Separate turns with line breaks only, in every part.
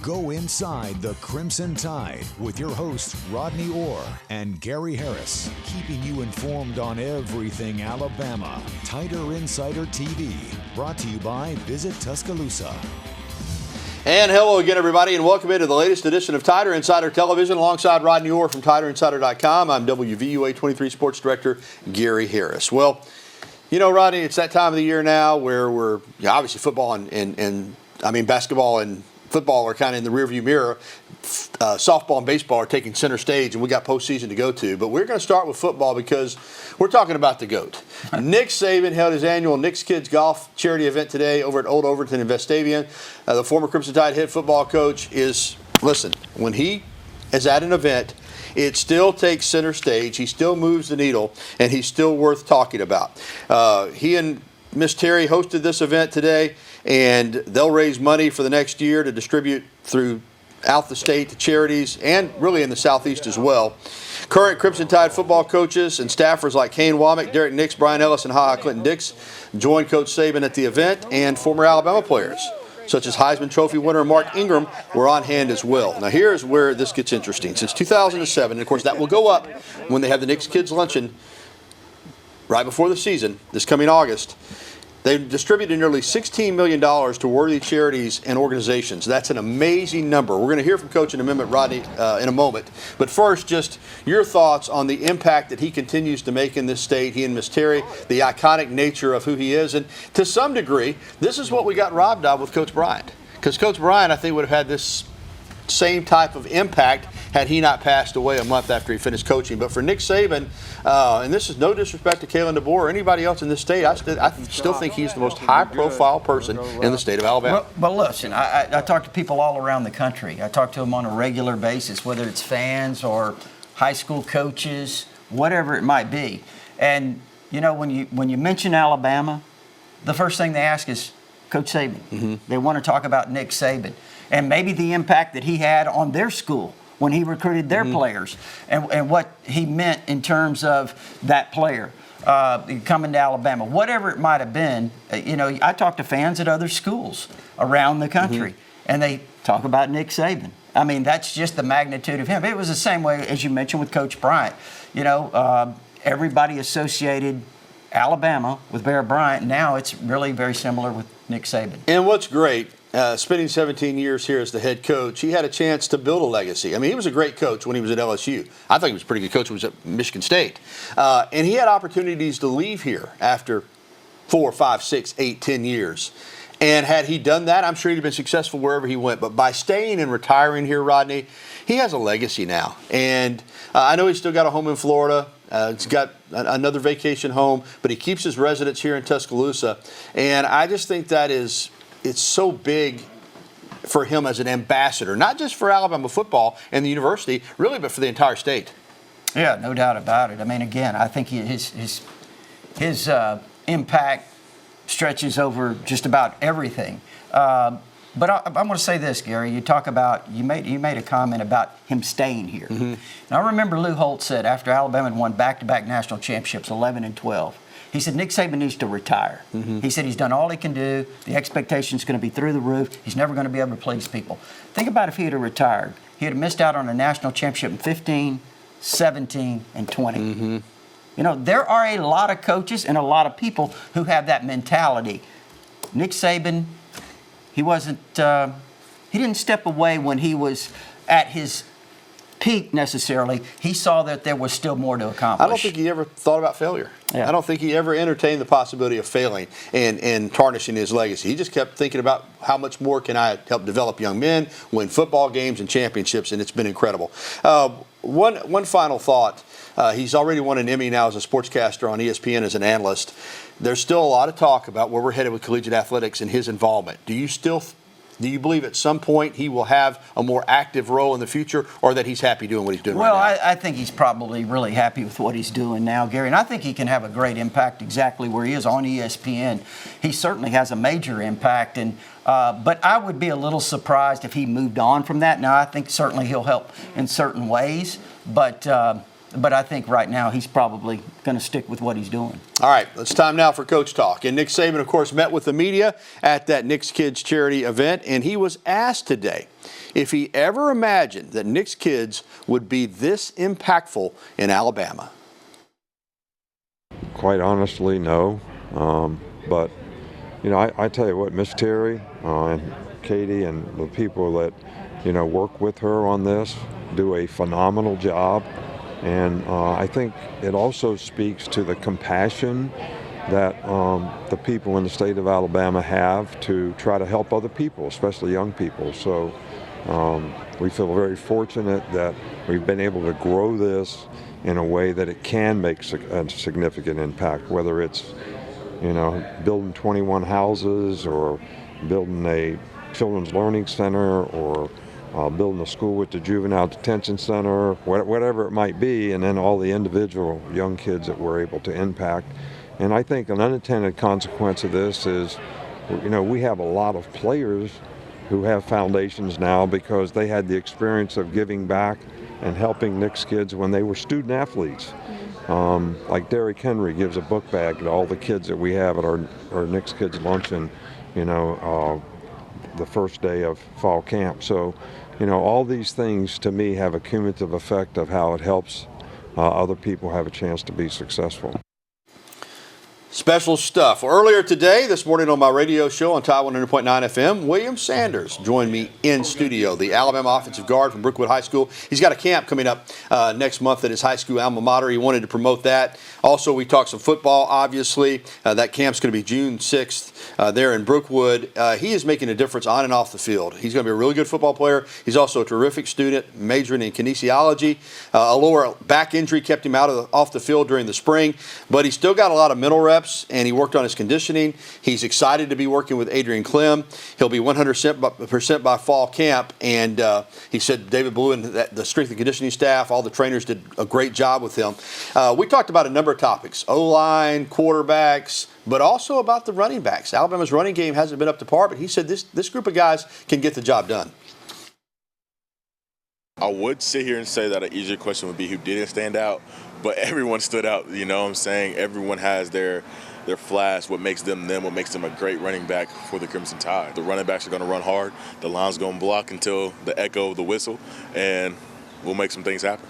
Go inside the Crimson Tide with your hosts Rodney Orr and Gary Harris, keeping you informed on everything Alabama. Tider Insider TV, brought to you by Visit Tuscaloosa.
And hello again, everybody, and welcome into the latest edition of Tider Insider Television alongside Rodney Orr from TiderInsider.com. I'm WVUA 23 Sports Director Gary Harris. Well, you know, Rodney, it's that time of the year now where we're obviously football and basketball and football are kind of in the rearview mirror. Softball and baseball are taking center stage, and we got postseason to go to. But we're going to start with football because we're talking about the GOAT. Nick Saban held his annual Nick's Kids Golf charity event today over at Old Overton in Vestavia. The former Crimson Tide head football coach when he is at an event, it still takes center stage. He still moves the needle, and he's still worth talking about. He and Miss Terry hosted this event today, and they'll raise money for the next year to distribute throughout the state to charities and really in the Southeast as well. Current Crimson Tide football coaches and staffers like Kane Womack, Derek Nix, Brian Ellis, and Clinton Dix joined Coach Saban at the event, and former Alabama players such as Heisman Trophy winner Mark Ingram were on hand as well. Now here's where this gets interesting. Since 2007, and of course that will go up when they have the Nick's Kids Luncheon right before the season, this coming August, they've distributed nearly $16 million to worthy charities and organizations. That's an amazing number. We're going to hear from Coach in a minute, Rodney, in a moment. But first, just your thoughts on the impact that he continues to make in this state, he and Miss Terry, the iconic nature of who he is. And to some degree, this is what we got robbed of with Coach Bryant. Because Coach Bryant, I think, would have had this same type of impact had he not passed away a month after he finished coaching. But for Nick Saban, and this is no disrespect to Kalen DeBoer or anybody else in this state, I still think he's the most high-profile person in the state of Alabama.
Well, listen, I talk to people all around the country. I talk to them on a regular basis, whether it's fans or high school coaches, whatever it might be. And, you know, when you mention Alabama, the first thing they ask is Coach Saban. Mm-hmm. They want to talk about Nick Saban and maybe the impact that he had on their school when he recruited their players and what he meant in terms of that player coming to Alabama. Whatever it might have been, you know, I talk to fans at other schools around the country, and they talk about Nick Saban. I mean, that's just the magnitude of him. It was the same way, as you mentioned, with Coach Bryant. You know, everybody associated Alabama with Bear Bryant. Now it's really very similar with Nick Saban.
And what's great, spending 17 years here as the head coach, he had a chance to build a legacy. I mean, he was a great coach when he was at LSU. I think he was a pretty good coach when he was at Michigan State. And he had opportunities to leave here after 4, 5, 6, 8, 10 years. And had he done that, I'm sure he'd have been successful wherever he went. But by staying and retiring here, Rodney, he has a legacy now. And I know he's still got a home in Florida. He's got another vacation home, but he keeps his residence here in Tuscaloosa. And I just think that it's so big for him as an ambassador, not just for Alabama football and the university, really, but for the entire state.
Yeah, no doubt about it. I mean, again, I think his impact stretches over just about everything. But I'm going to say this, Gary. You talk about you made a comment about him staying here. Mm-hmm. And I remember Lou Holtz said after Alabama had won back-to-back national championships, 11 and 12. He said Nick Saban needs to retire. Mm-hmm. He said he's done all he can do. The expectation's going to be through the roof. He's never going to be able to please people. Think about if he had retired. He had missed out on a national championship in 15, 17, and 20. Mm-hmm. You know, there are a lot of coaches and a lot of people who have that mentality. Nick Saban, he didn't step away when he was at his peak necessarily. He saw that there was still more to accomplish.
I don't think he ever thought about failure. Yeah. I don't think he ever entertained the possibility of failing and tarnishing his legacy. He just kept thinking about how much more can I help develop young men, win football games and championships, and it's been incredible. One final thought. He's already won an Emmy now as a sportscaster on ESPN as an analyst. There's still a lot of talk about where we're headed with collegiate athletics and his involvement. Do you believe at some point he will have a more active role in the future, or that he's happy doing what he's doing right now?
Well, I think he's probably really happy with what he's doing now, Gary. And I think he can have a great impact exactly where he is on ESPN. He certainly has a major impact. But I would be a little surprised if he moved on from that. Now, I think certainly he'll help in certain ways. But But I think right now he's probably going to stick with what he's doing.
All right, it's time now for Coach Talk. And Nick Saban, of course, met with the media at that Knicks Kids charity event, and he was asked today if he ever imagined that Knicks kids would be this impactful in Alabama.
Quite honestly, no. But, you know, I tell you what, Miss Terry and Katie and the people that, you know, work with her on this do a phenomenal job. And I think it also speaks to the compassion that the people in the state of Alabama have to try to help other people, especially young people. So we feel very fortunate that we've been able to grow this in a way that it can make a significant impact, whether it's, you know, building 21 houses or building a children's learning center or building a school with the juvenile detention center, whatever it might be, and then all the individual young kids that we're able to impact. And I think an unintended consequence of this is, you know, we have a lot of players who have foundations now because they had the experience of giving back and helping Knicks kids when they were student athletes. Like Derrick Henry gives a book bag to all the kids that we have at our Knicks Kids Luncheon, you know, the first day of fall camp. So, you know, all these things to me have a cumulative effect of how it helps other people have a chance to be successful.
Special stuff. Earlier today, this morning on my radio show on Tide 100.9 FM, Williams Sandera joined me in studio, the Alabama offensive guard from Brookwood High School. He's got a camp coming up next month at his high school alma mater. He wanted to promote that. Also, we talked some football, obviously. That camp's going to be June 6th there in Brookwood. He is making a difference on and off the field. He's going to be a really good football player. He's also a terrific student, majoring in kinesiology. A lower back injury kept him off the field during the spring, but he's still got a lot of mental reps, and he worked on his conditioning. He's excited to be working with Adrian Clem. He'll be 100% by fall camp, and he said David Blue and the strength and conditioning staff, all the trainers did a great job with him. We talked about a number of topics, O-line, quarterbacks, but also about the running backs. Alabama's running game hasn't been up to par, but he said this group of guys can get the job done.
I would sit here and say that an easier question would be who didn't stand out, but everyone stood out. You know what I'm saying? Everyone has their flash, what makes them what makes them a great running back for the Crimson Tide. The running backs are going to run hard. The line's going to block until the echo of the whistle, and we'll make some things happen.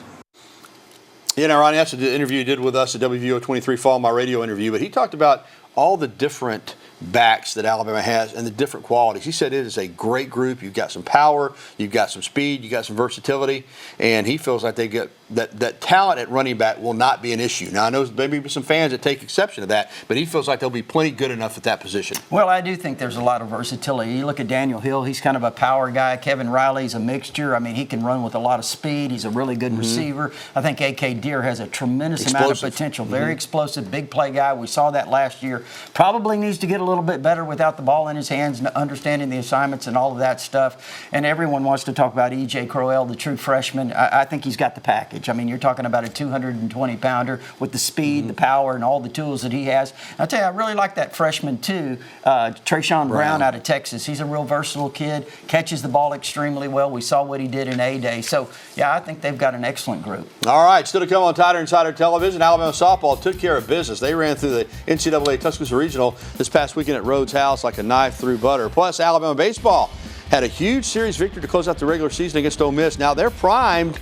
Yeah, now, Ronnie, that's the interview you did with us at WVO 23 Fall, my radio interview, but he talked about all the different backs that Alabama has and the different qualities. He said it is a great group. You've got some power, you've got some speed, you've got some versatility, and he feels like they get that talent at running back will not be an issue. Now, I know maybe some fans that take exception to that, but he feels like they'll be plenty good enough at that position.
Well, I do think there's a lot of versatility. You look at Daniel Hill, he's kind of a power guy. Kevin Riley's a mixture. I mean, he can run with a lot of speed. He's a really good receiver. I think A.K. Deere has a tremendous amount of potential. Very explosive, big play guy. We saw that last year. Probably needs to get a little bit better without the ball in his hands and understanding the assignments and all of that stuff. And everyone wants to talk about E.J. Crowell, the true freshman. I think he's got the package. I mean, you're talking about a 220-pounder with the speed, the power, and all the tools that he has. I'll tell you, I really like that freshman, too, Trayshawn Brown out of Texas. He's a real versatile kid, catches the ball extremely well. We saw what he did in A-Day. So, yeah, I think they've got an excellent group. All
right, still to come on Tider Insider Television. Alabama softball took care of business. They ran through the NCAA Tuscaloosa Regional this past weekend at Rhodes House like a knife through butter. Plus, Alabama baseball had a huge series victory to close out the regular season against Ole Miss. Now they're primed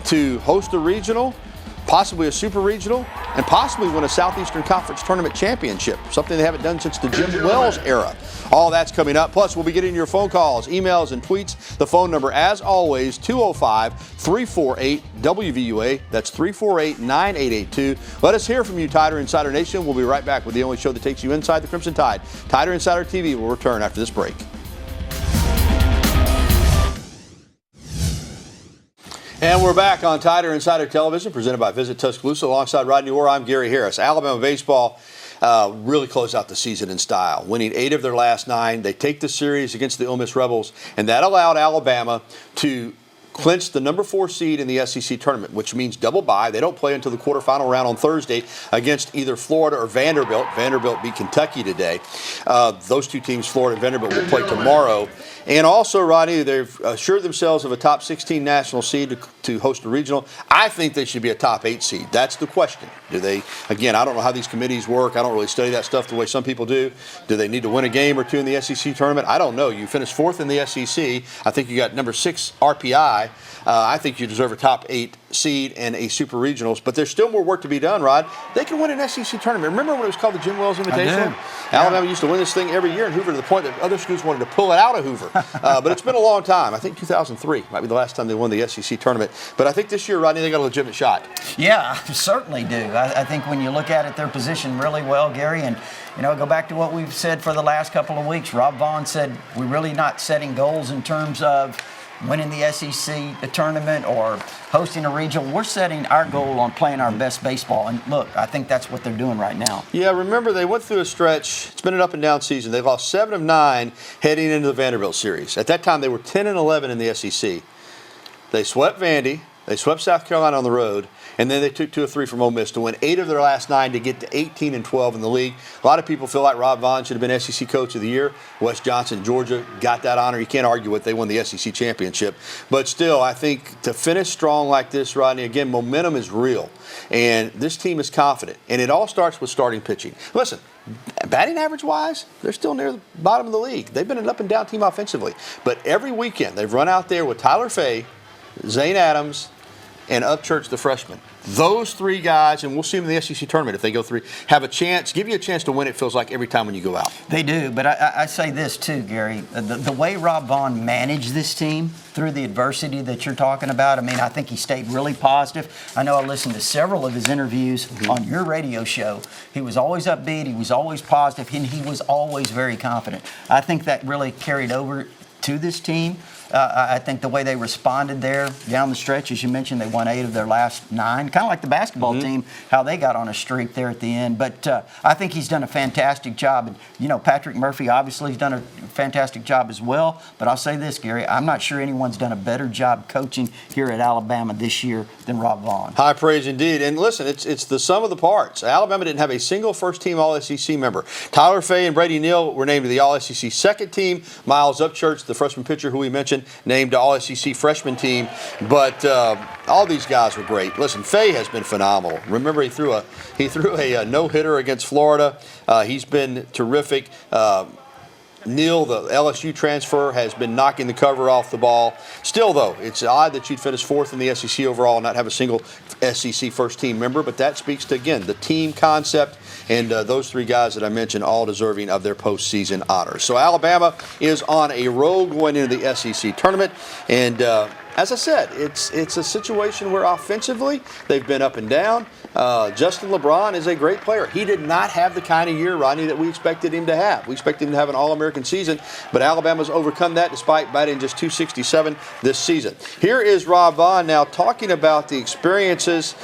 to host a regional, possibly a super regional, and possibly win a Southeastern Conference Tournament championship, something they haven't done since the Jim Wells era. All that's coming up. Plus, we'll be getting your phone calls, emails, and tweets. The phone number, as always, 205-348-WVUA. That's 348-9882. Let us hear from you, Tider Insider Nation. We'll be right back with the only show that takes you inside the Crimson Tide. Tider Insider TV will return after this break. And we're back on Tider Insider Television, presented by Visit Tuscaloosa. Alongside Rodney Orr, I'm Gary Harris. Alabama baseball really closed out the season in style, winning 8 of their last 9. They take the series against the Ole Miss Rebels, and that allowed Alabama to clinched the number 4 seed in the SEC tournament, which means double bye. They don't play until the quarterfinal round on Thursday against either Florida or Vanderbilt. Vanderbilt beat Kentucky today. Those two teams, Florida and Vanderbilt, will play tomorrow. And also, Rodney, they've assured themselves of a top 16 national seed to host a regional. I think they should be a top 8 seed. That's the question. Do they, again, I don't know how these committees work. I don't really study that stuff the way some people do. Do they need to win a game or two in the SEC tournament? I don't know. You finished 4th in the SEC. I think you got number 6 RPI. I think you deserve a top 8 seed and a super regionals, but there's still more work to be done, Rod. They can win an SEC tournament. Remember when it was called the Jim Wells Invitational? Alabama used to win this thing every year in Hoover to the point that other schools wanted to pull it out of Hoover. But it's been a long time. I think 2003 might be the last time they won the SEC tournament. But I think this year, Rodney, they got a legitimate shot.
Yeah, I certainly do. I think when you look at it, they're positioned really well, Gary. And, go back to what we've said for the last couple of weeks. Rob Vaughn said we're really not setting goals in terms of winning the SEC tournament or hosting a regional. We're setting our goal on playing our best baseball. And look, I think that's what they're doing right now.
Yeah, remember they went through a stretch. It's been an up and down season. They lost 7 of 9 heading into the Vanderbilt series. At that time, they were 10-11 in the SEC. They swept Vandy. They swept South Carolina on the road. And then they took 2 of 3 from Ole Miss to win 8 of their last 9 to get to 18-12 in the league. A lot of people feel like Rob Vaughn should have been SEC Coach of the Year. Wes Johnson, Georgia, got that honor. You can't argue with it. They won the SEC championship. But still, I think to finish strong like this, Rodney, again, momentum is real. And this team is confident. And it all starts with starting pitching. Listen, batting average-wise, they're still near the bottom of the league. They've been an up-and-down team offensively. But every weekend, they've run out there with Tyler Fay, Zane Adams, and Upchurch, the freshman. Those 3 guys, and we'll see them in the SEC tournament if they go 3, have a chance, give you a chance to win, it feels like, every time when you go out.
They do, but I say this too, Gary. The way Rob Vaughn managed this team through the adversity that you're talking about, I think he stayed really positive. I know I listened to several of his interviews on your radio show. He was always upbeat, he was always positive, and he was always very confident. I think that really carried over to this team. I think the way they responded there down the stretch, as you mentioned, they won 8 of their last 9, kind of like the basketball team, how they got on a streak there at the end. But I think he's done a fantastic job. And, Patrick Murphy obviously has done a fantastic job as well. But I'll say this, Gary, I'm not sure anyone's done a better job coaching here at Alabama this year than Rob Vaughn.
High praise indeed. And listen, it's the sum of the parts. Alabama didn't have a single first-team All-SEC member. Tyler Fay and Brady Neal were named to the All-SEC second team. Miles Upchurch, the freshman pitcher who we mentioned, named All-SEC freshman team. But all these guys were great. Listen, Fay has been phenomenal. Remember, he threw a no-hitter against Florida. He's been terrific. Neal, the LSU transfer, has been knocking the cover off the ball. Still, though, it's odd that you'd finish 4th in the SEC overall and not have a single SEC first-team member, but that speaks to, again, the team concept and those 3 guys that I mentioned, all deserving of their postseason honors. So Alabama is on a roll going into the SEC tournament, and as I said, it's a situation where offensively they've been up and down. Justin LeBron is a great player. He did not have the kind of year, Rodney, that we expected him to have. We expected him to have an All-American season, but Alabama's overcome that despite batting just .267 this season. Here is Rob Vaughn now talking about the experiences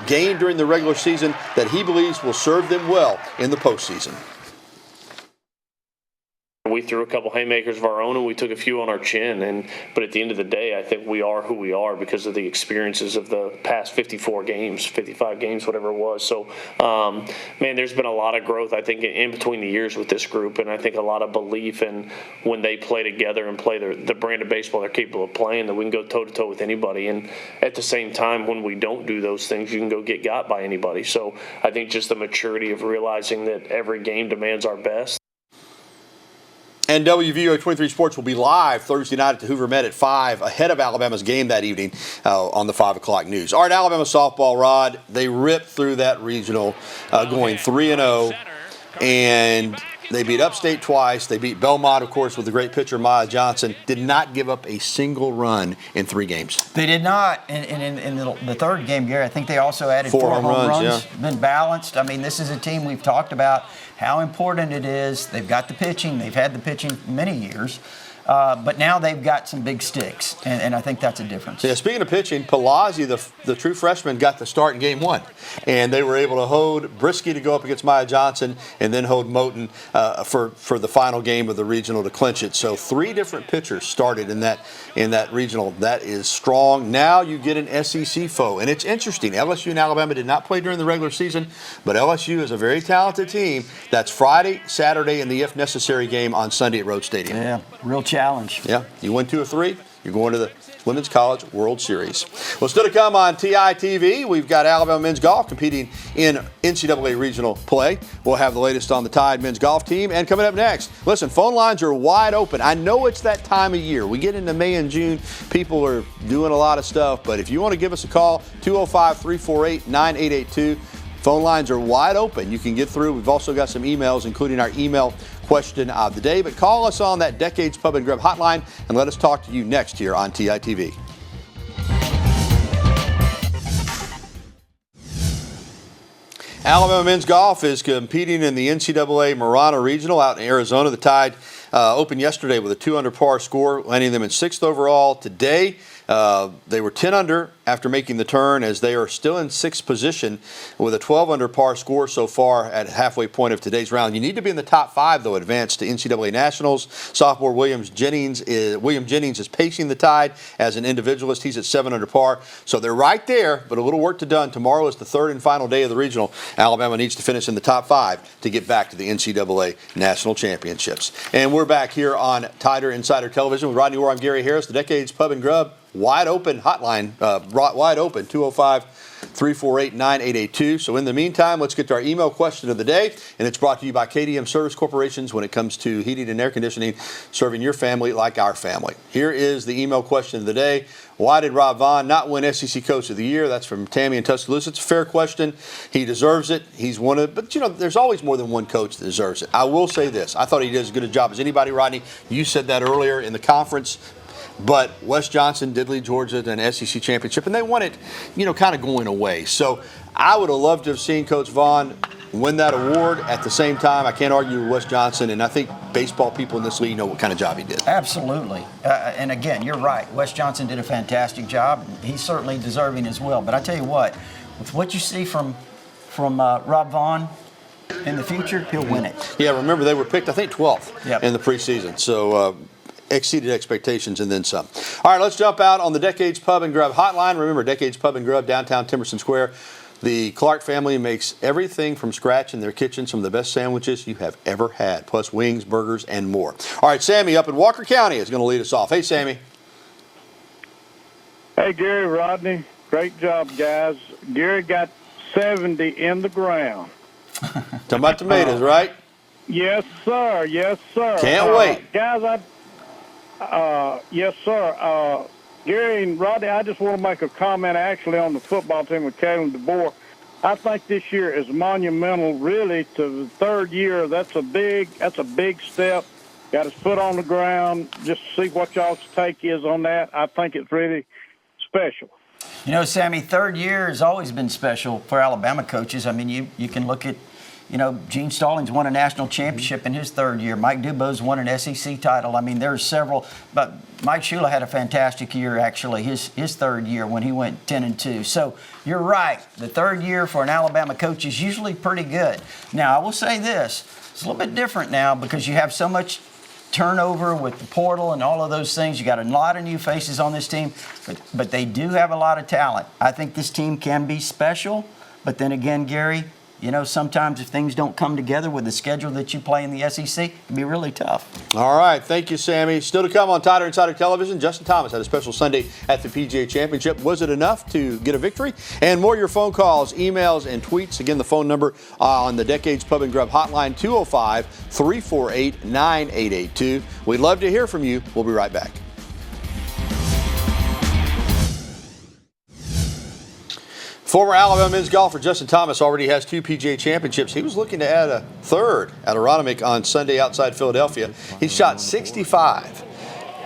gained during the regular season that he believes will serve them well in the postseason.
We threw a couple haymakers of our own, and we took a few on our chin. But at the end of the day, I think we are who we are because of the experiences of the past 54 games, 55 games, whatever it was. So, man, there's been a lot of growth, I think, in between the years with this group, and I think a lot of belief in when they play together and play the brand of baseball they're capable of playing, that we can go toe-to-toe with anybody. And at the same time, when we don't do those things, you can go get got by anybody. So I think just the maturity of realizing that every game demands our best.
And WVUA 23 Sports will be live Thursday night at the Hoover Met at 5 ahead of Alabama's game that evening on the 5 o'clock news. All right, Alabama softball, Rod, they ripped through that regional going 3-0, and they beat Upstate twice. They beat Belmont, of course, with the great pitcher Maya Johnson. Did not give up a single run in 3 games.
They did not. And in the third game, Gary, I think they also added
4
home runs.
Yeah.
Been balanced. I mean, this is a team we've talked about how important it is. They've got the pitching. They've had the pitching many years. But now they've got some big sticks, and I think that's a difference.
Yeah, speaking of pitching, Pelosi, the true freshman, got the start in game 1. And they were able to hold Brisky to go up against Maya Johnson and then hold Moten for the final game of the regional to clinch it. So 3 different pitchers started in that regional. That is strong. Now you get an SEC foe. And it's interesting. LSU and Alabama did not play during the regular season, but LSU is a very talented team. That's Friday, Saturday, and the if necessary game on Sunday at Road Stadium.
Yeah, real challenge.
Yeah, you win 2 or 3, you're going to the Women's College World Series. Well, still to come on TITV, we've got Alabama men's golf competing in NCAA regional play. We'll have the latest on the Tide men's golf team. And coming up next, listen, phone lines are wide open. I know it's that time of year. We get into May and June, people are doing a lot of stuff. But if you want to give us a call, 205-348-9882. Phone lines are wide open. You can get through. We've also got some emails, including our email question of the day. But call us on that Decades Pub and Grub hotline and let us talk to you next here on TITV. Alabama men's golf is competing in the NCAA Marana Regional out in Arizona. The Tide opened yesterday with a 2-under par score, landing them in 6th overall. Today, they were 10 under after making the turn, as they are still in 6th position with a 12-under par score so far at halfway point of today's round. You need to be in the top 5, though, advance to NCAA Nationals. Sophomore William Jennings is pacing the Tide as an individualist. He's at 7 under par. So they're right there, but a little work to done. Tomorrow is the 3rd and final day of the regional. Alabama needs to finish in the top 5 to get back to the NCAA National Championships. And we're back here on Tider Insider Television with Rodney Orr. I'm Gary Harris. The Decades Pub and Grub wide open hotline, wide open, 205-348-9882. So in the meantime, let's get to our email question of the day, and it's brought to you by KDM Service Corporations when it comes to heating and air conditioning, serving your family like our family. Here is the email question of the day. Why did Rob Vaughn not win SEC Coach of the Year? That's from Tammy in Tuscaloosa. It's a fair question. He deserves it. He's one of, but there's always more than one coach that deserves it. I will say this. I thought he did as good a job as anybody, Rodney. You said that earlier in the conference. But Wes Johnson did lead Georgia to an SEC championship, and they won it, kind of going away. So I would have loved to have seen Coach Vaughn win that award. At the same time, I can't argue with Wes Johnson, and I think baseball people in this league know what kind of job he did. Absolutely.
And again, you're right. Wes Johnson did a fantastic job. He's certainly deserving as well. But I tell you what, with what you see from Rob Vaughn in the future, he'll win it.
Yeah, remember they were picked, I think, 12th in the preseason. So exceeded expectations and then some. All right, let's jump out on the Decades Pub and Grub hotline. Remember, Decades Pub and Grub, downtown Timerson Square. The Clark family makes everything from scratch in their kitchen, some of the best sandwiches you have ever had, plus wings, burgers, and more. All right, Sammy up in Walker County is going to lead us off. Hey, Sammy.
Hey, Gary, Rodney. Great job, guys. Gary got 70 in the ground.
Talking about tomatoes, right?
Yes, sir. Yes, sir.
Can't wait.
Guys, yes, sir. Gary and Rodney, I just want to make a comment actually on the football team with Kalen DeBoer. I think this year is monumental, really, to the 3rd year. That's a big step. Got his foot on the ground. Just see what y'all's take is on that. I think it's really special.
Sammy, 3rd year has always been special for Alabama coaches. I mean, you can look at, Gene Stallings won a national championship in his 3rd year. Mike Dubose won an SEC title. I mean, there's several. But Mike Shula had a fantastic year, actually, his 3rd year when he went 10-2. So you're right. The 3rd year for an Alabama coach is usually pretty good. Now, I will say this. It's a little bit different now because you have so much turnover with the portal and all of those things. You got a lot of new faces on this team, but they do have a lot of talent. I think this team can be special, but then again, Gary, sometimes if things don't come together with the schedule that you play in the SEC, it can be really tough.
All right. Thank you, Sammy. Still to come on Tider Insider Television, Justin Thomas had a special Sunday at the PGA Championship. Was it enough to get a victory? And more of your phone calls, emails, and tweets. Again, the phone number on the Decades Pub and Grub hotline, 205-348-9882. We'd love to hear from you. We'll be right back. Former Alabama men's golfer Justin Thomas already has 2 PGA championships. He was looking to add a 3rd at Aronimink on Sunday outside Philadelphia. He shot 65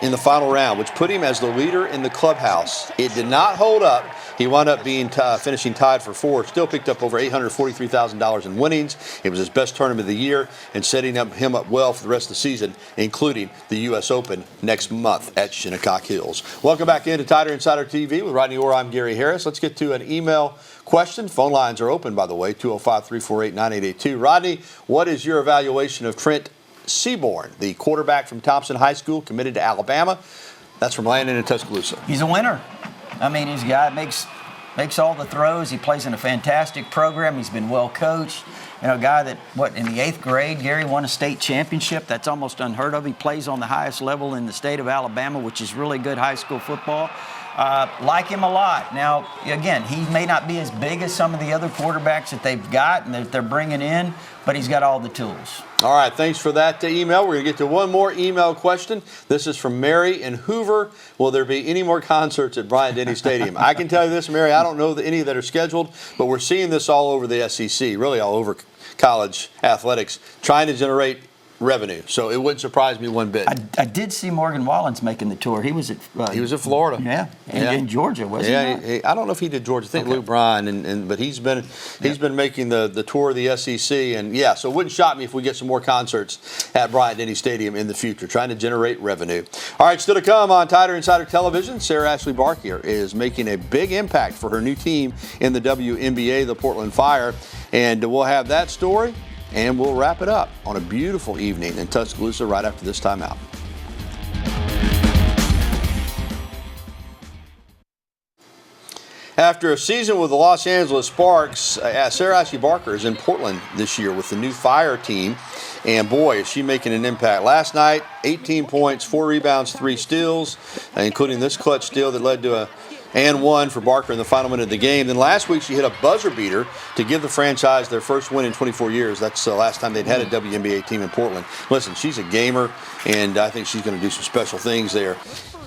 in the final round, which put him as the leader in the clubhouse. It did not hold up. He wound up being finishing tied for fourth. Still picked up over $843,000 in winnings. It was his best tournament of the year and setting him up well for the rest of the season, including the U.S. Open next month at Shinnecock Hills. Welcome back into Tider Insider TV with Rodney Orr. I'm Gary Harris. Let's get to an email question. Phone lines are open, by the way, 205-348-9882. Rodney, what is your evaluation of Trent Seaborn, the quarterback from Thompson High School, committed to Alabama? That's from Landon in Tuscaloosa.
He's a winner. I mean, he's a guy that makes all the throws. He plays in a fantastic program. He's been well coached. You know, a guy that, in the 8th grade, Gary won a state championship. That's almost unheard of. He plays on the highest level in the state of Alabama, which is really good high school football. Like him a lot. Now, again, he may not be as big as some of the other quarterbacks that they've got and that they're bringing in, but he's got all the tools.
All right, thanks for that email. We're going to get to one more email question. This is from Mary in Hoover. Will there be any more concerts at Bryant-Denny Stadium? I can tell you this, Mary, I don't know any that are scheduled, but we're seeing this all over the SEC, really all over college athletics, trying to generate revenue. So it wouldn't surprise me one bit.
I did see Morgan Wallen's making the tour. He was at
Florida.
Yeah, in Georgia, wasn't he?
I don't know if he did Georgia. I think Luke Bryan, but he's been making the tour of the SEC, and so it wouldn't shock me if we get some more concerts at Bryant-Denny Stadium in the future, trying to generate revenue. All right, still to come on Tider Insider Television, Sarah Ashley Barker is making a big impact for her new team in the WNBA, the Portland Fire, and we'll have that story. And we'll wrap it up on a beautiful evening in Tuscaloosa right after this timeout. After a season with the Los Angeles Sparks, Sarah Ashley Barker is in Portland this year with the new Fire team. And boy, is she making an impact. Last night, 18 points, 4 rebounds, 3 steals, including this clutch steal that led to a and one for Barker in the final minute of the game. Then last week she hit a buzzer beater to give the franchise their first win in 24 years. That's the last time they'd had a WNBA team in Portland. Listen, she's a gamer, and I think she's going to do some special things there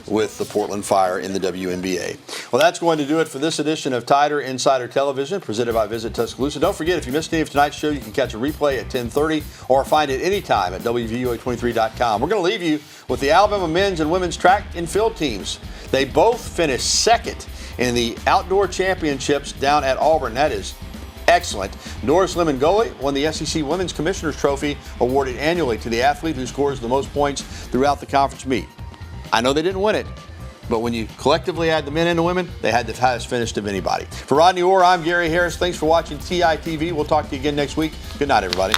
with the Portland Fire in the WNBA. Well, that's going to do it for this edition of Tider Insider Television, presented by Visit Tuscaloosa. Don't forget, if you missed any of tonight's show, you can catch a replay at 10:30 or find it anytime at WVUA23.com. We're going to leave you with the Alabama men's and women's track and field teams. They both finished second in the outdoor championships down at Auburn. That is excellent. Doris Lemon-Goley won the SEC Women's Commissioner's Trophy, awarded annually to the athlete who scores the most points throughout the conference meet. I know they didn't win it, but when you collectively add the men and the women, they had the highest finish of anybody. For Rodney Orr, I'm Gary Harris. Thanks for watching TITV. We'll talk to you again next week. Good night, everybody.